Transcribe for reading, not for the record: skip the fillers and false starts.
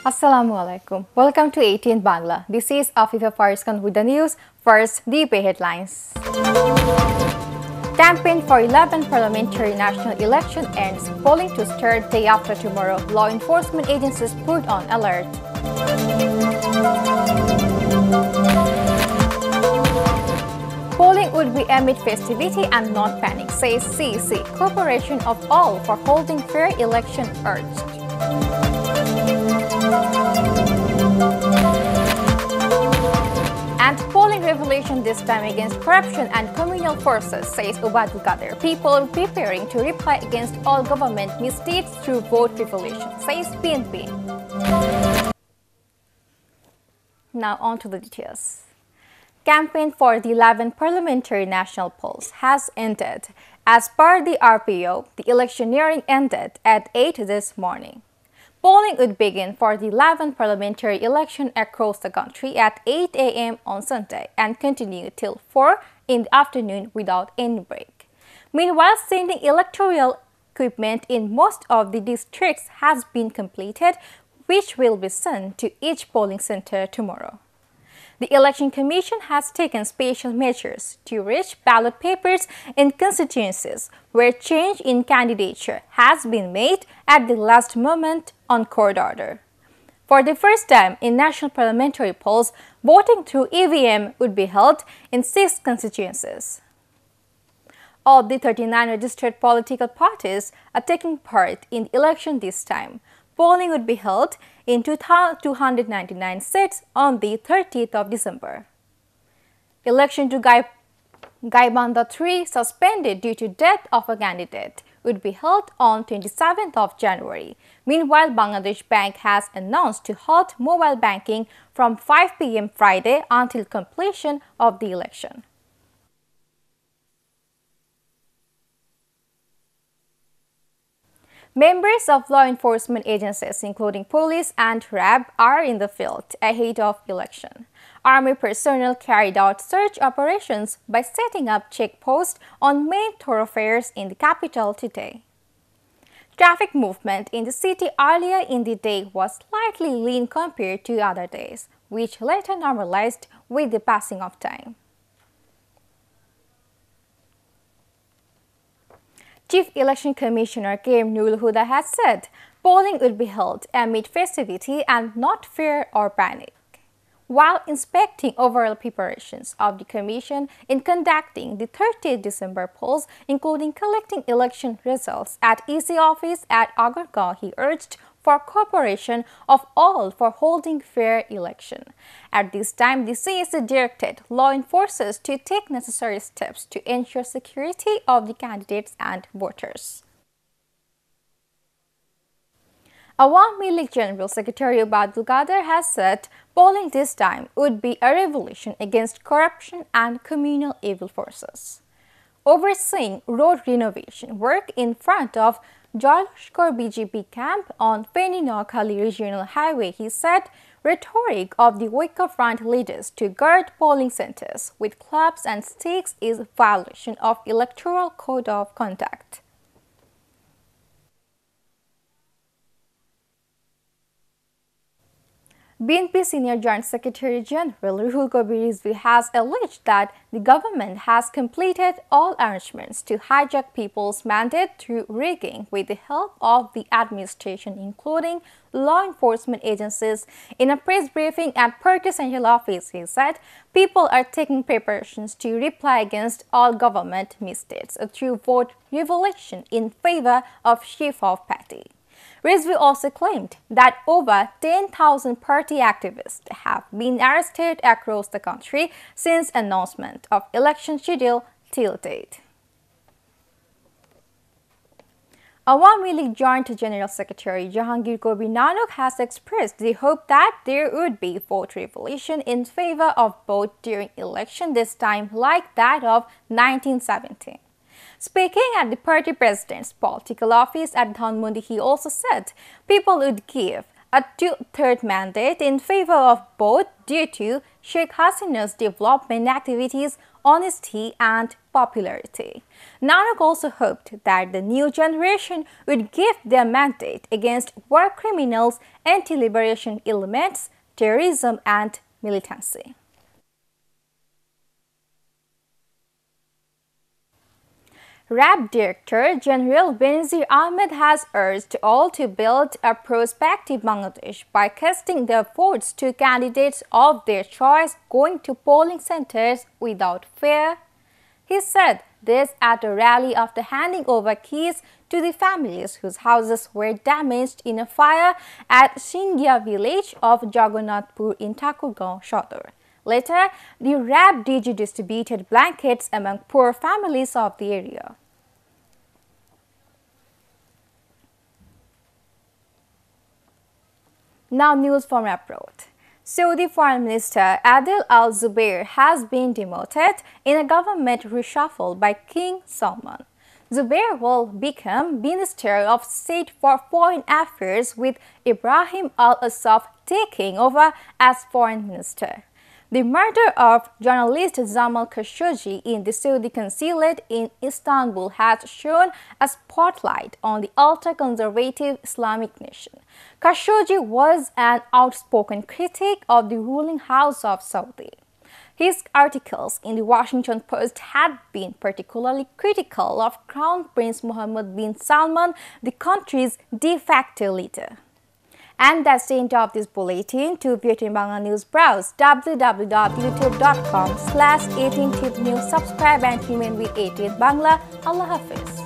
Assalamu alaikum. Welcome to ATN Bangla. This is Afifa Fairuz with the news. First, the headlines. Campaign for 11th Parliamentary National Election ends. Polling to start day after tomorrow. Law enforcement agencies put on alert. Polling would be amid festivity and not panic, says CEC. Cooperation of all for holding fair election urged. And polling revelation this time against corruption and communal forces, says Ubadul Qadir. People preparing to reply against all government misdeeds through vote revelation, says PNP. Now on to the details. Campaign for the 11th Parliamentary National Polls has ended. As per the RPO, the electioneering ended at 8 this morning. Polling would begin for the 11th parliamentary election across the country at 8 a.m. on Sunday and continue till 4 in the afternoon without any break. Meanwhile, sending electoral equipment in most of the districts has been completed, which will be sent to each polling center tomorrow. The Election Commission has taken special measures to reach ballot papers in constituencies where change in candidature has been made at the last moment on court order. For the first time in national parliamentary polls, voting through EVM would be held in 6 constituencies. All the 39 registered political parties are taking part in the election this time. Polling would be held in 299 seats on the 30th of December. Election to Gaibandha 3, suspended due to death of a candidate, would be held on 27th of January. Meanwhile, Bangladesh Bank has announced to halt mobile banking from 5 p.m. Friday until completion of the election. Members of law enforcement agencies, including police and RAB, are in the field ahead of election. Army personnel carried out search operations by setting up checkposts on main thoroughfares in the capital today. Traffic movement in the city earlier in the day was slightly lean compared to other days, which later normalized with the passing of time. Chief Election Commissioner K.M. Nurul Huda has said polling would be held amid festivity and not fear or panic. While inspecting overall preparations of the Commission in conducting the 30th December polls, including collecting election results at EC office at Agargaon, he urged for cooperation of all for holding fair election. At this time, the CEC directed law enforcers to take necessary steps to ensure security of the candidates and voters. Awami League General Secretary Ubadul Qadir has said polling this time would be a revolution against corruption and communal evil forces. Overseeing road renovation work in front of Jalashkar BJP camp on Feni-Noakhali Regional Highway, he said rhetoric of the Wika Front leaders to guard polling centers with clubs and sticks is a violation of Electoral Code of Conduct. BNP Senior Joint Secretary General Ruhul Kabir Rizvi has alleged that the government has completed all arrangements to hijack people's mandate through rigging with the help of the administration, including law enforcement agencies. In a press briefing at Party Central Office, he said people are taking preparations to reply against all government misdeeds through vote revelation in favor of chief of party. Rizvi also claimed that over 10,000 party activists have been arrested across the country since announcement of election schedule till date. Awami League Joint General Secretary Jahangir Kobir Nanok has expressed the hope that there would be vote revelation in favor of both during election this time like that of 1917. Speaking at the party president's political office at Dhanmondi, he also said people would give a 2/3 mandate in favor of both due to Sheikh Hasina's development activities honesty and popularity. Nanak also hoped that the new generation would give their mandate against war criminals, anti-liberation elements, terrorism and militancy. RAB Director General Benazir Ahmed has urged all to build a prospective Bangladesh by casting their votes to candidates of their choice going to polling centers without fear. He said this at a rally after handing over keys to the families whose houses were damaged in a fire at Singya village of Jagannathpur in Thakurgaon, Sodor. Later, the RAB DG distributed blankets among poor families of the area. Now news from abroad. Saudi Foreign Minister Adel Al-Zubair has been demoted in a government reshuffle by King Salman. Zubair will become Minister of State for Foreign Affairs, with Ibrahim Al-Assaf taking over as Foreign Minister. The murder of journalist Jamal Khashoggi in the Saudi consulate in Istanbul has shone a spotlight on the ultra-conservative Islamic nation. Khashoggi was an outspoken critic of the ruling house of Saudi. His articles in the Washington Post had been particularly critical of Crown Prince Mohammed bin Salman, the country's de facto leader. And that's the end of this bulletin. To view ATN Bangla News, browse www.youtube.com/ATN News. Subscribe and remain with ATN Bangla. Allah Hafiz.